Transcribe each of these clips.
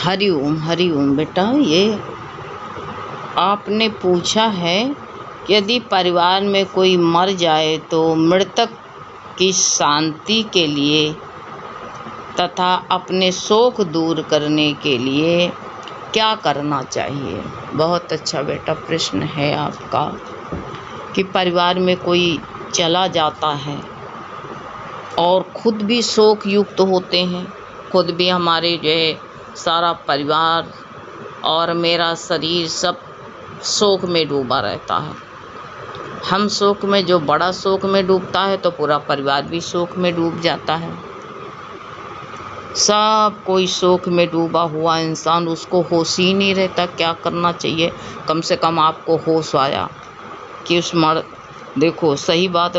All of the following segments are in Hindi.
हरि ओम बेटा। ये आपने पूछा है कि यदि परिवार में कोई मर जाए तो मृतक की शांति के लिए तथा अपने शोक दूर करने के लिए क्या करना चाहिए। बहुत अच्छा बेटा प्रश्न है आपका कि परिवार में कोई चला जाता है और खुद भी शोक युक्त होते हैं, खुद भी हमारे जो है सारा परिवार और मेरा शरीर सब शोक में डूबा रहता है। हम शोक में, जो बड़ा शोक में डूबता है तो पूरा परिवार भी शोक में डूब जाता है। सब कोई शोक में डूबा हुआ इंसान, उसको होश ही नहीं रहता क्या करना चाहिए। कम से कम आपको होश आया कि उस देखो सही बात,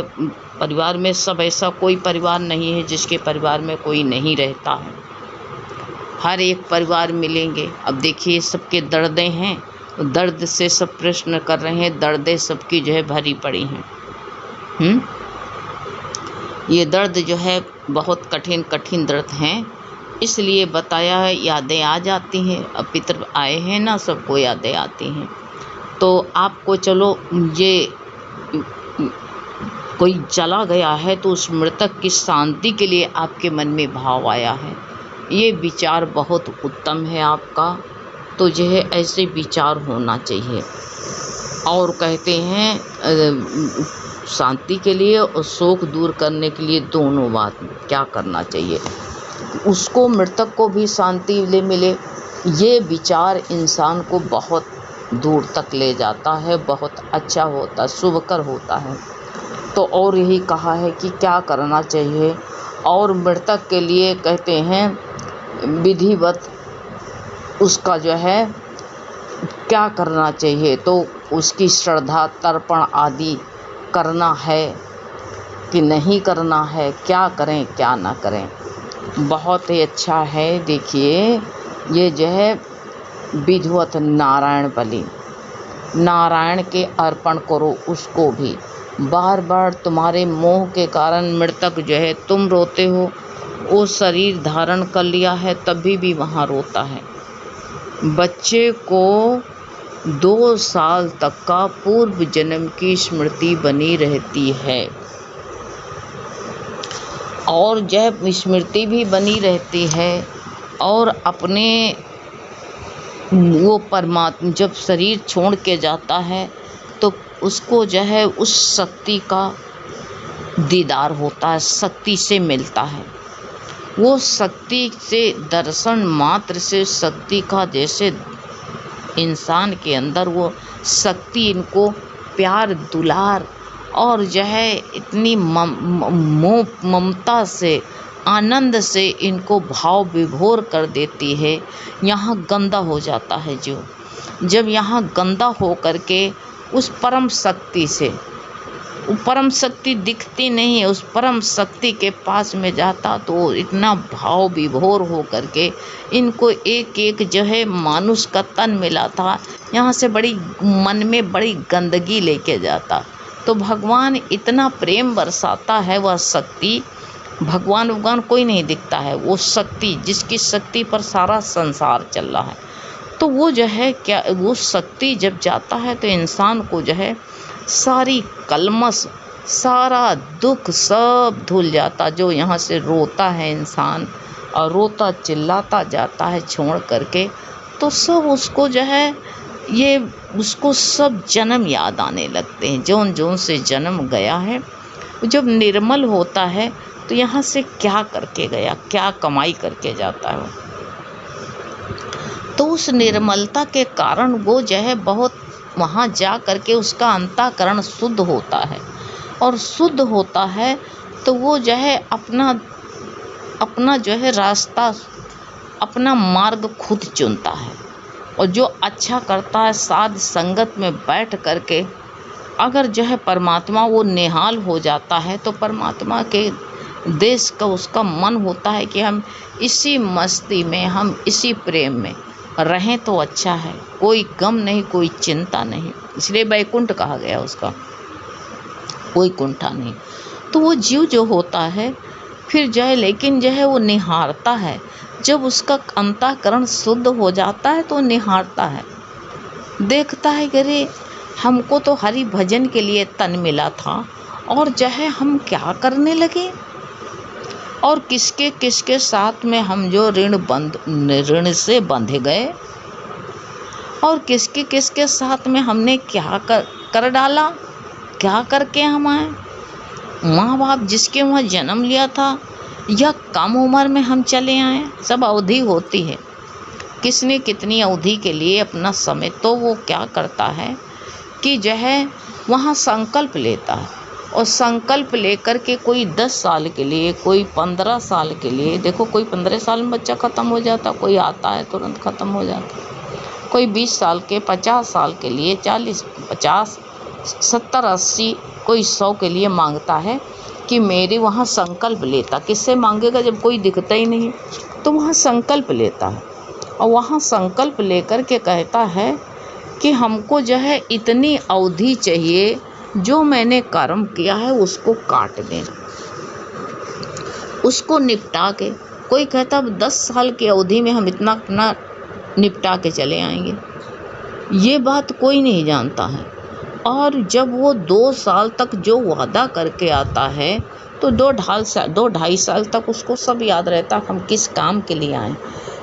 परिवार में सब, ऐसा कोई परिवार नहीं है जिसके परिवार में कोई नहीं रहता है। हर एक परिवार मिलेंगे। अब देखिए सबके दर्दें हैं, दर्द से सब प्रश्न कर रहे हैं, दर्दें सबकी जो है भरी पड़ी हैं। ये दर्द जो है बहुत कठिन कठिन दर्द हैं, इसलिए बताया है। यादें आ जाती हैं, अब पितर आए हैं ना, सबको यादें आती हैं। तो आपको चलो, ये कोई चला गया है तो उस मृतक की शांति के लिए आपके मन में भाव आया है, ये विचार बहुत उत्तम है आपका। तो जो है ऐसे विचार होना चाहिए। और कहते हैं शांति के लिए और शोक दूर करने के लिए दोनों बात क्या करना चाहिए, उसको मृतक को भी शांति ले मिले, ये विचार इंसान को बहुत दूर तक ले जाता है, बहुत अच्छा होता, शुभकर होता है। तो और यही कहा है कि क्या करना चाहिए। और मृतक के लिए कहते हैं विधिवत उसका जो है क्या करना चाहिए, तो उसकी श्रद्धा तर्पण आदि करना है कि नहीं करना है, क्या करें क्या ना करें। बहुत ही अच्छा है। देखिए ये जो है विधिवत नारायण बलि, नारायण के अर्पण करो उसको भी। बार बार तुम्हारे मोह के कारण मृतक जो है, तुम रोते हो, वो शरीर धारण कर लिया है तभी भी वहाँ रोता है। बच्चे को 2 साल तक का पूर्व जन्म की स्मृति बनी रहती है, और जब स्मृति भी बनी रहती है और अपने वो परमात्मा जब शरीर छोड़ के जाता है तो उसको जो है उस शक्ति का दीदार होता है, शक्ति से मिलता है। वो शक्ति से दर्शन मात्र से शक्ति का, जैसे इंसान के अंदर वो शक्ति इनको प्यार दुलार और जो है इतनी ममता से, आनंद से इनको भाव विभोर कर देती है। यहाँ गंदा हो जाता है जो, जब यहाँ गंदा हो करके उस परम शक्ति से, वो परम शक्ति दिखती नहीं है, उस परम शक्ति के पास में जाता तो इतना भाव विभोर हो करके इनको एक एक जो है मानुष का तन मिला था, यहाँ से बड़ी मन में बड़ी गंदगी लेके जाता। तो भगवान इतना प्रेम बरसाता है, वह शक्ति, भगवान कोई नहीं दिखता है, वो शक्ति जिसकी शक्ति पर सारा संसार चल रहा है। तो वो जो है क्या, वो शक्ति जब जाता है तो इंसान को जो है सारी कलमश, सारा दुख सब धुल जाता। जो यहाँ से रोता है इंसान और रोता चिल्लाता जाता है छोड़ करके, तो सब उसको जो है ये उसको सब जन्म याद आने लगते हैं, जौन जौन से जन्म गया है। जब निर्मल होता है तो यहाँ से क्या करके गया, क्या कमाई करके जाता है। तो उस निर्मलता के कारण वो जो है बहुत वहाँ जा करके उसका अंतःकरण शुद्ध होता है, और शुद्ध होता है तो वो जो है अपना जो है रास्ता, अपना मार्ग खुद चुनता है। और जो अच्छा करता है साध संगत में बैठ करके, अगर जो है परमात्मा वो निहाल हो जाता है तो परमात्मा के देश का उसका मन होता है कि हम इसी मस्ती में, हम इसी प्रेम में रहें तो अच्छा है, कोई गम नहीं, कोई चिंता नहीं। इसलिए वैकुंठ कहा गया उसका, कोई कुंठा नहीं। तो वो जीव जो होता है फिर जो है, लेकिन जो है वो निहारता है, जब उसका अंतःकरण शुद्ध हो जाता है तो निहारता है, देखता है कि अरे हमको तो हरि भजन के लिए तन मिला था और जो है हम क्या करने लगे, और किसके किसके साथ में हम जो ऋण से बंधे गए, और किसके किसके साथ में हमने क्या कर डाला, क्या करके हम आए। माँ बाप जिसके वहाँ जन्म लिया था या कम उम्र में हम चले आए, सब अवधि होती है। किसने कितनी अवधि के लिए अपना समय, तो वो क्या करता है कि जो है वहाँ संकल्प लेता है, और संकल्प लेकर के कोई 10 साल के लिए, कोई 15 साल के लिए, देखो कोई 15 साल में बच्चा ख़त्म हो जाता, कोई आता है तुरंत ख़त्म हो जाता, कोई 20 साल के, 50 साल के लिए, 40, 50, 70, 80, कोई 100 के लिए मांगता है कि मेरे वहाँ संकल्प लेता। किससे मांगेगा जब कोई दिखता ही नहीं, तो वहाँ संकल्प लेता है, और वहाँ संकल्प लेकर के कहता है कि हमको जो है इतनी अवधि चाहिए, जो मैंने कर्म किया है उसको काट दें, उसको निपटा के। कोई कहता अब 10 साल की अवधि में हम इतना अपना निपटा के चले आएंगे, ये बात कोई नहीं जानता है। और जब वो 2 साल तक जो वादा करके आता है, तो 2-2.5 साल तक उसको सब याद रहता हम किस काम के लिए आए।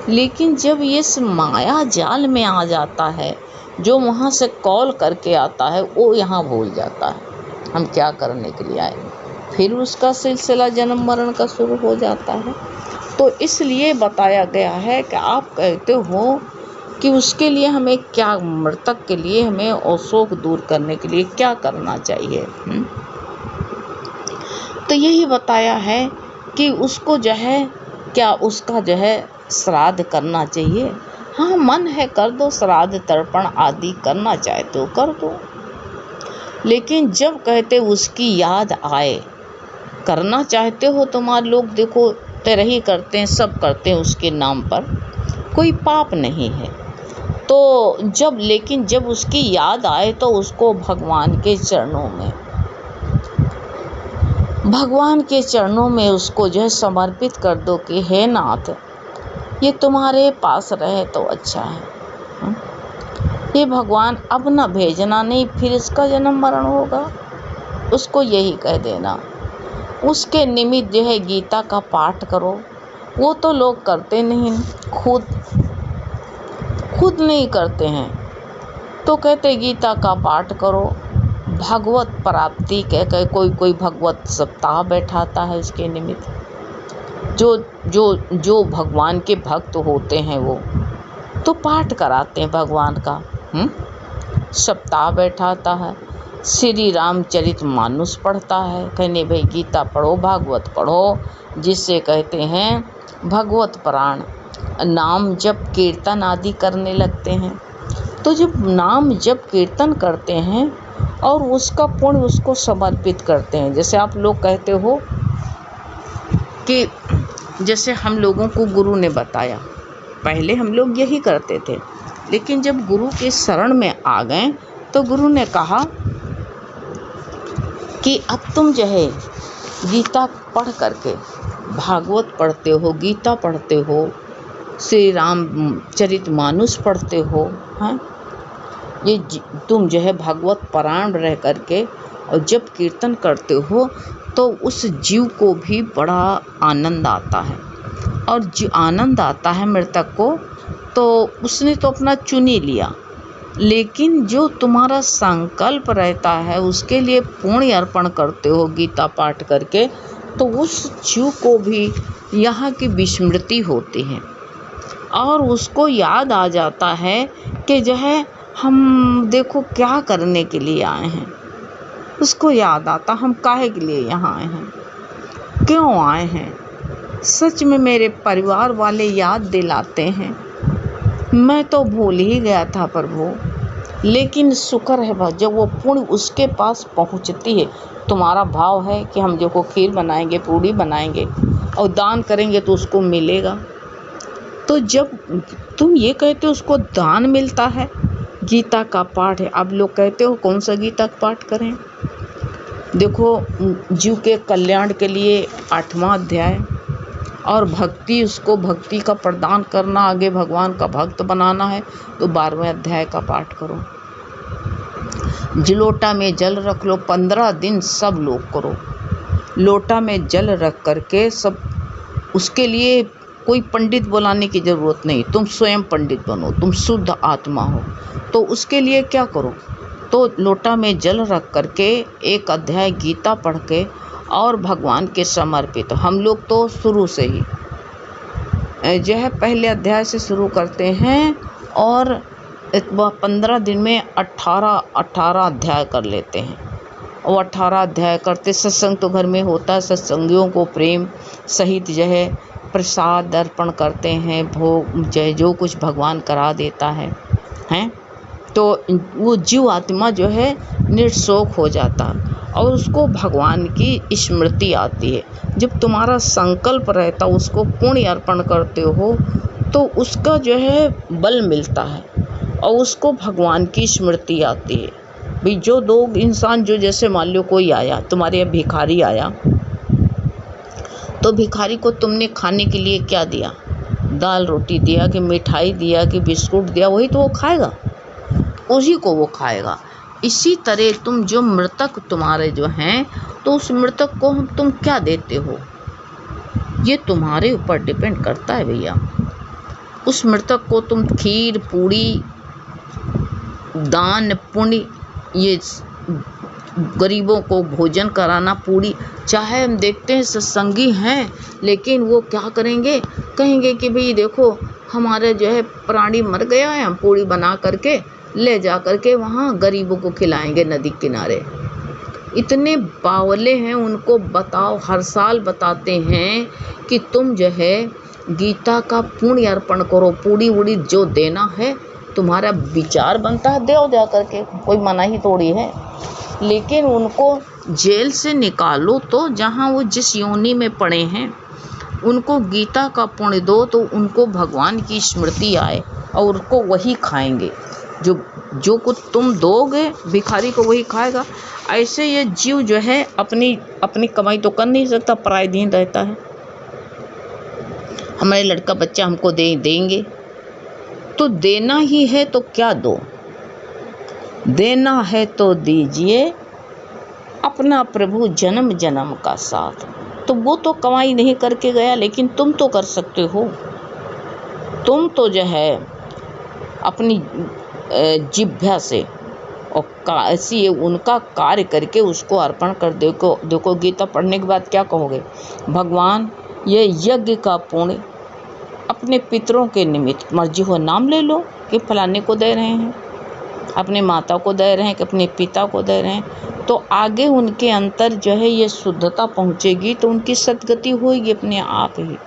लेकिन जब ये माया जाल में आ जाता है, जो वहाँ से कॉल करके आता है, वो यहाँ भूल जाता है हम क्या करने के लिए आए, फिर उसका सिलसिला जन्म मरण का शुरू हो जाता है। तो इसलिए बताया गया है कि आप कहते हो कि उसके लिए हमें क्या, मृतक के लिए हमें अशोक दूर करने के लिए क्या करना चाहिए। तो यही बताया है कि उसको जो है क्या, उसका जो है श्राद्ध करना चाहिए। हाँ, मन है कर दो, श्राद्ध तर्पण आदि करना चाहते हो कर दो, लेकिन जब कहते उसकी याद आए, करना चाहते हो तुम्हारे लोग देखो तरह ही करते हैं, सब करते हैं उसके नाम पर, कोई पाप नहीं है। तो लेकिन जब उसकी याद आए तो उसको भगवान के चरणों में उसको जो है समर्पित कर दो कि हे नाथ, ये तुम्हारे पास रहे तो अच्छा है, ये भगवान अब न भेजना, नहीं फिर इसका जन्म मरण होगा। उसको यही कह देना। उसके निमित्त जो है गीता का पाठ करो, वो तो लोग करते नहीं, खुद नहीं करते हैं, तो कहते गीता का पाठ करो। भगवत प्राप्ति कह कोई भगवत सप्ताह बैठाता है उसके निमित्त। जो भगवान के भक्त होते हैं वो तो पाठ कराते हैं भगवान का, सप्ताह बैठाता है। श्री रामचरित मानस पढ़ता है, कहने भाई गीता पढ़ो, भागवत पढ़ो, जिससे कहते हैं भगवत प्राण, नाम जप कीर्तन आदि करने लगते हैं। तो जब नाम जप कीर्तन करते हैं और उसका पुण्य उसको समर्पित करते हैं, जैसे आप लोग कहते हो कि जैसे हम लोगों को गुरु ने बताया, पहले हम लोग यही करते थे, लेकिन जब गुरु के शरण में आ गए तो गुरु ने कहा कि अब तुम जो है गीता पढ़ करके, भागवत पढ़ते हो, गीता पढ़ते हो, श्री रामचरित मानस पढ़ते हो, हाँ, ये तुम जो है भगवत परायण रह करके और जब कीर्तन करते हो तो उस जीव को भी बड़ा आनंद आता है। और जो आनंद आता है मृतक को, तो उसने तो अपना चुन ही लिया, लेकिन जो तुम्हारा संकल्प रहता है उसके लिए पुण्य अर्पण करते हो गीता पाठ करके, तो उस जीव को भी यहाँ की विस्मृति होती है और उसको याद आ जाता है कि जो है हम देखो क्या करने के लिए आए हैं। उसको याद आता हम काहे के लिए यहाँ आए हैं, क्यों आए हैं। सच में मेरे परिवार वाले याद दिलाते हैं, मैं तो भूल ही गया था प्रभु, लेकिन शुक्र है जब वो पुण्य उसके पास पहुँचती है। तुम्हारा भाव है कि हम जो को खीर बनाएंगे, पूड़ी बनाएंगे और दान करेंगे तो उसको मिलेगा। तो जब तुम ये कहते हो उसको दान मिलता है, गीता का पाठ है, आप लोग कहते हो कौन सा गीता का पाठ करें। देखो जीव के कल्याण के लिए 8वां अध्याय, और भक्ति, उसको भक्ति का प्रदान करना, आगे भगवान का भक्त बनाना है तो 12वें अध्याय का पाठ करो। लोटा में जल रख लो, 15 दिन सब लोग करो। लोटा में जल रख करके सब, उसके लिए कोई पंडित बुलाने की ज़रूरत नहीं, तुम स्वयं पंडित बनो, तुम शुद्ध आत्मा हो। तो उसके लिए क्या करो, तो लोटा में जल रख करके एक अध्याय गीता पढ़ के और भगवान के समर्पित। हम लोग तो शुरू से ही जो है पहले अध्याय से शुरू करते हैं और 15 दिन में 18 अध्याय कर लेते हैं। और 18 अध्याय करते, सत्संग तो घर में होता है, सत्संगियों को प्रेम सहित जो है प्रसाद अर्पण करते हैं, भोग जय जो कुछ भगवान करा देता है हैं, तो वो जीव आत्मा जो है निःशोक हो जाता और उसको भगवान की स्मृति आती है। जब तुम्हारा संकल्प रहता, उसको पुण्य अर्पण करते हो तो उसका जो है बल मिलता है और उसको भगवान की स्मृति आती है। भाई जो दो इंसान, जो जैसे मान लो कोई आया तुम्हारे यहाँ, भिखारी आया, तो भिखारी को तुमने खाने के लिए क्या दिया, दाल रोटी दिया कि मिठाई दिया कि बिस्कुट दिया, वही तो वो खाएगा, उसी को वो खाएगा। इसी तरह तुम जो मृतक तुम्हारे जो हैं, तो उस मृतक को तुम क्या देते हो, ये तुम्हारे ऊपर डिपेंड करता है भैया। उस मृतक को तुम खीर पूड़ी, दान पुण्य, ये गरीबों को भोजन कराना, पूड़ी, चाहे हम देखते हैं सत्संगी हैं लेकिन वो क्या करेंगे, कहेंगे कि भाई देखो हमारे जो है प्राणी मर गया है, हम पूड़ी बना करके ले जा करके वहाँ गरीबों को खिलाएंगे नदी किनारे। इतने बावले हैं, उनको बताओ, हर साल बताते हैं कि तुम जो है गीता का पुण्य अर्पण करो, पूड़ी वूड़ी जो देना है तुम्हारा विचार बनता है, दो जा करके, कोई मना ही थोड़ी है। लेकिन उनको जेल से निकालो तो जहाँ वो जिस योनि में पड़े हैं उनको गीता का पुण्य दो, तो उनको भगवान की स्मृति आए और उनको वही खाएंगे, जो कुछ तुम दोगे भिखारी को वही खाएगा। ऐसे ये जीव जो है अपनी कमाई तो कर नहीं सकता, पराधीन रहता है। हमारे लड़का बच्चा हमको देंगे तो देना ही है, तो क्या दो, देना है तो दीजिए अपना प्रभु जन्म जन्म का साथ। तो वो तो कमाई नहीं करके गया, लेकिन तुम तो कर सकते हो। तुम तो जो है अपनी जिह्वा से और ऐसी उनका कार्य करके उसको अर्पण कर देखो। गीता पढ़ने के बाद क्या कहोगे, भगवान ये यज्ञ का पुण्य अपने पितरों के निमित्त, मर्जी हो नाम ले लो कि फलाने को दे रहे हैं, अपने माता को दे रहे हैं कि अपने पिता को दे रहे हैं, तो आगे उनके अंतर जो है ये शुद्धता पहुँचेगी, तो उनकी सद्गति होगी अपने आप ही।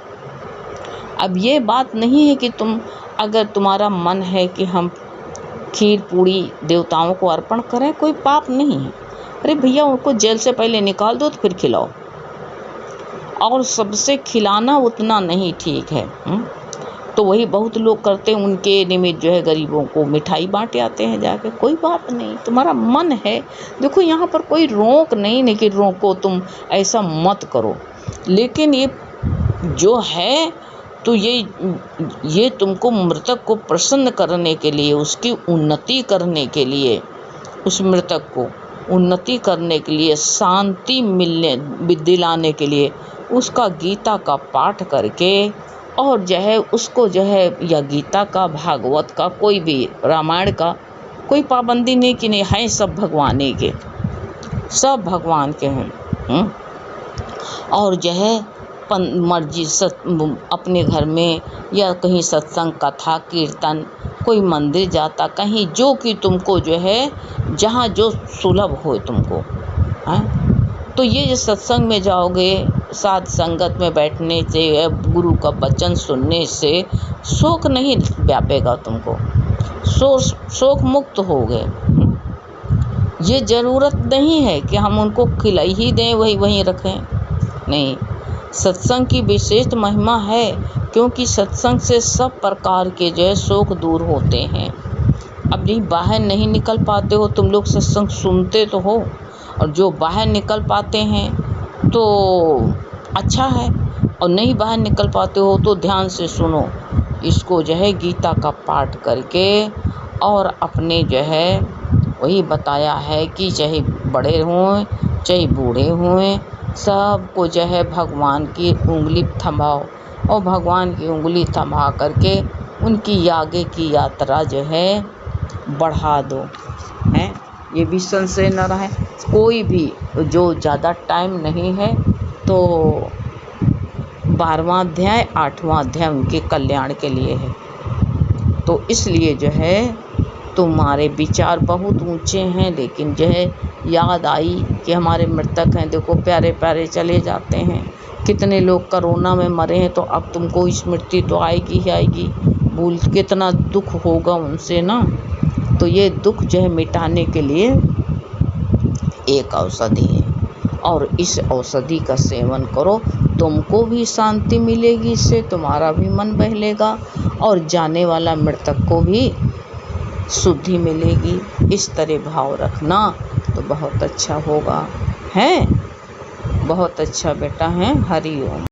अब ये बात नहीं है कि तुम, अगर तुम्हारा मन है कि हम खीर पूड़ी देवताओं को अर्पण करें, कोई पाप नहीं है। अरे भैया उनको जेल से पहले निकाल दो तो फिर खिलाओ, और सबसे खिलाना उतना नहीं ठीक है। तो वही बहुत लोग करते हैं, उनके निमित्त जो है गरीबों को मिठाई बांटे आते हैं जाके, कोई बात नहीं, तुम्हारा मन है। देखो यहाँ पर कोई रोक नहीं कि रोको तुम ऐसा मत करो, लेकिन ये जो है तो ये तुमको मृतक को प्रसन्न करने के लिए, उसकी उन्नति करने के लिए, उस मृतक को उन्नति करने के लिए, शांति दिलाने के लिए उसका गीता का पाठ करके, और जो है उसको जो है या गीता का, भागवत का, कोई भी रामायण का, कोई पाबंदी नहीं कि नहीं है, सब भगवान के, सब भगवान के हैं। और जो है मर्जी अपने घर में या कहीं सत्संग कथा कीर्तन, कोई मंदिर जाता, कहीं जो कि तुमको जो है जहाँ जो सुलभ हो तुमको हैं, तो ये जो सत्संग में जाओगे, साथ संगत में बैठने से, गुरु का वचन सुनने से शोक नहीं व्यापेगा तुमको, शोक मुक्त हो गए। ये ज़रूरत नहीं है कि हम उनको खिलाई ही दें, वहीं रखें, नहीं। सत्संग की विशेष महिमा है, क्योंकि सत्संग से सब प्रकार के जो है शोक दूर होते हैं। अब नहीं बाहर नहीं निकल पाते हो तुम लोग, सत्संग सुनते तो हो, और जो बाहर निकल पाते हैं तो अच्छा है, और नहीं बाहर निकल पाते हो तो ध्यान से सुनो इसको, जो है गीता का पाठ करके, और अपने जो है वही बताया है कि चाहे बड़े हों चाहे बूढ़े हों, सबको जो है भगवान की उंगली थमाओ, और भगवान की उंगली थमा करके उनकी आगे की यात्रा जो है बढ़ा दो। हैं, ये भी संशय न रहे। कोई भी जो ज़्यादा टाइम नहीं है तो 12वां अध्याय 8वां अध्याय उनके कल्याण के लिए है। तो इसलिए जो है तुम्हारे विचार बहुत ऊंचे हैं, लेकिन जो है याद आई कि हमारे मृतक हैं, देखो प्यारे प्यारे चले जाते हैं। कितने लोग कोरोना में मरे हैं, तो अब तुमको स्मृति तो आएगी ही आएगी, भूल कितना दुख होगा उनसे ना। तो ये दुख जो है मिटाने के लिए एक औषधि है, और इस औषधि का सेवन करो, तुमको भी शांति मिलेगी, इससे तुम्हारा भी मन बहलेगा, और जाने वाला मृतक को भी शुद्धि मिलेगी। इस तरह भाव रखना तो बहुत अच्छा होगा। हैं, बहुत अच्छा बेटा है। हरि ओम।